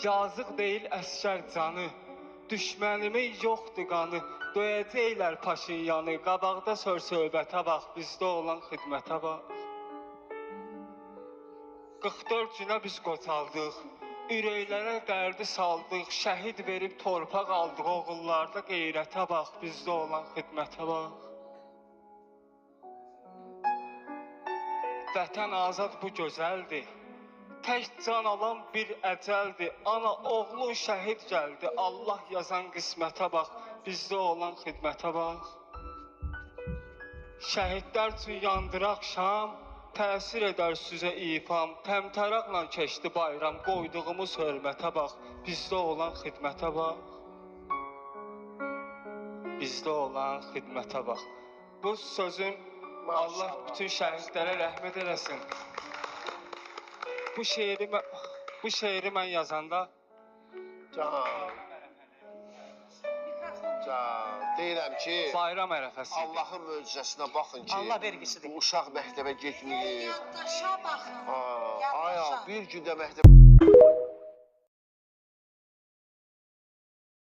Yazıq deyil əskər canı, düşmənimin yoxdur qanı, döyəcəklər Paşinyanı, qabaqda söz-söhbətə bax, bizdə olan xidmətə bax. 44 günə biz qocaldıq, ürəklərə dərdi saldıq, şəhid verib torpaq aldıq, oğullarda qeyrətə bax, bizdə olan xidmətə bax. Vətən azad bu gözəldir, tək can alan bir əcəldir, ana oğlun şəhid gəldi, Allah yazan qismətə bax, bizdə olan xidmətə bax. Şəhidlər üçün yandıraq şam, təsir edər sizə ifam, təmtəraqla keçdi bayram, qoyduğumuz hörmətə bax, bizdə olan xidmətə bax. Bizdə olan xidmətə bax. Bu sözün Allah bütün şəhidlərə rəhmət eləsin. Bu şeiri mən yazanda deyirəm ki, bayram ərəfəsi idi. Allahın möcüzəsinə baxın ki, Allah vergisidir. Bu uşaq məktəbə getməyir. Yaddaşa baxın. Aya, bir gündə məktəbə